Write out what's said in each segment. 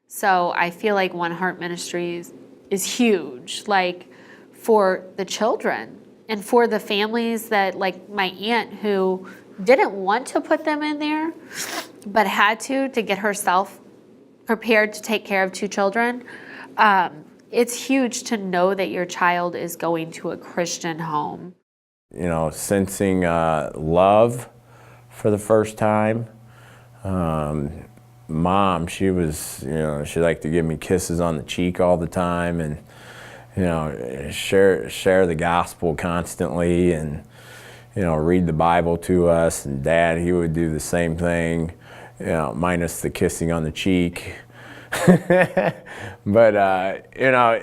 So I feel like One Heart Ministries is huge, like for the children and for the families that, like my aunt who didn't want to put them in there, but had to get herself prepared to take care of 2 children. It's huge to know that your child is going to a Christian home. You know, sensing love for the first time. Mom, she was, you know, she liked to give me kisses on the cheek all the time, and, you know, share the gospel constantly, and, you know, read the Bible to us. And Dad, he would do the same thing, you know, minus the kissing on the cheek. But you know,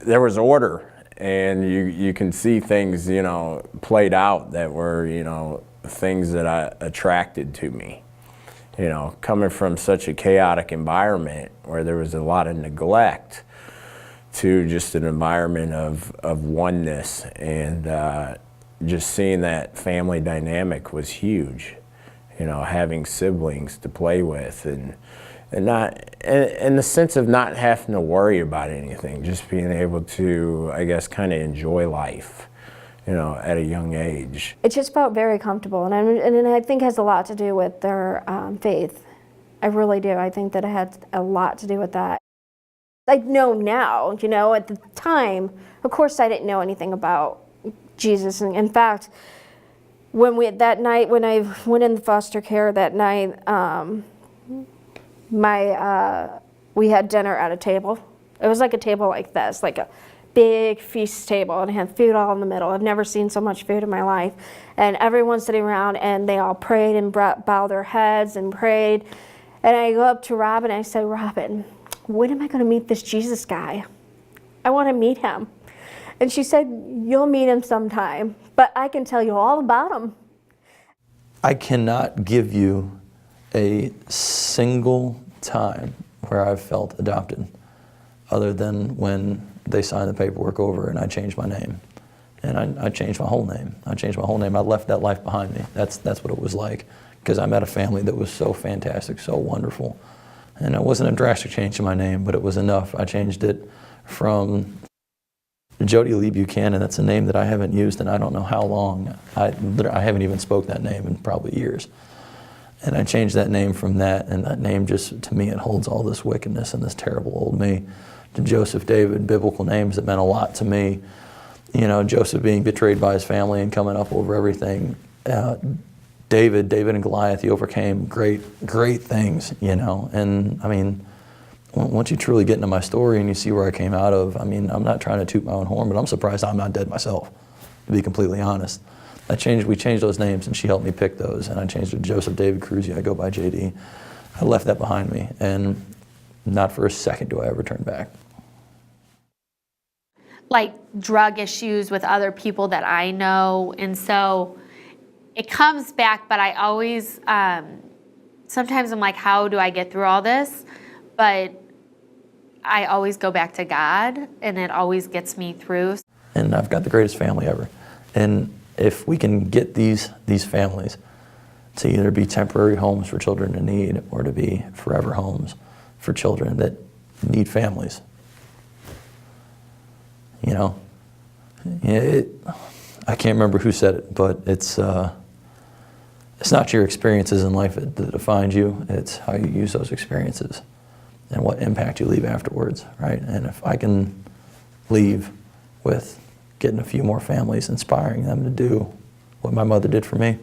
there was order, and you can see things, you know, played out that were, you know, things that I attracted to me. You know, coming from such a chaotic environment where there was a lot of neglect to just an environment of oneness, and just seeing that family dynamic was huge. You know, having siblings to play with, and the sense of not having to worry about anything, just being able to, I guess, kind of enjoy life, you know, at a young age. It just felt very comfortable, and I think it has a lot to do with their faith. I really do. I think that it had a lot to do with that. I know now, you know, at the time, of course I didn't know anything about Jesus. And in fact, that night when I went in foster care that night, we had dinner at a table. It was like a table like this, like a big feast table, and it had food all in the middle. I've never seen so much food in my life. And everyone's sitting around, and they all prayed and bowed their heads and prayed. And I go up to Robin and I say, Robin, when am I going to meet this Jesus guy? I want to meet him. And she said, you'll meet him sometime, but I can tell you all about him. I cannot give you a single time where I've felt adopted, other than when they signed the paperwork over and I changed my name. And I changed my whole name. I changed my whole name. I left that life behind me. That's what it was like, because I met a family that was so fantastic, so wonderful. And it wasn't a drastic change in my name, but it was enough. I changed it from Jody Lee Buchanan. That's a name that I haven't used in I don't know how long. I haven't even spoke that name in probably years. And I changed that name from that, and that name just, to me, it holds all this wickedness and this terrible old me, to Joseph David, biblical names that meant a lot to me. You know, Joseph being betrayed by his family and coming up over everything. David and Goliath, he overcame great things, you know. And I mean, once you truly get into my story and you see where I came out of, I mean, I'm not trying to toot my own horn, but I'm surprised I'm not dead myself, to be completely honest. We changed those names, and she helped me pick those, and I changed it to Joseph David Cruzy. I go by JD. I left that behind me, and not for a second do I ever turn back. Like drug issues with other people that I know, and so it comes back, but I always, sometimes I'm like, how do I get through all this? But I always go back to God, and it always gets me through. And I've got the greatest family ever. And if we can get these families to either be temporary homes for children in need, or to be forever homes for children that need families, you know, I can't remember who said it, but it's not your experiences in life that defines you. It's how you use those experiences and what impact you leave afterwards, right? And if I can leave with getting a few more families, inspiring them to do what my mother did for me,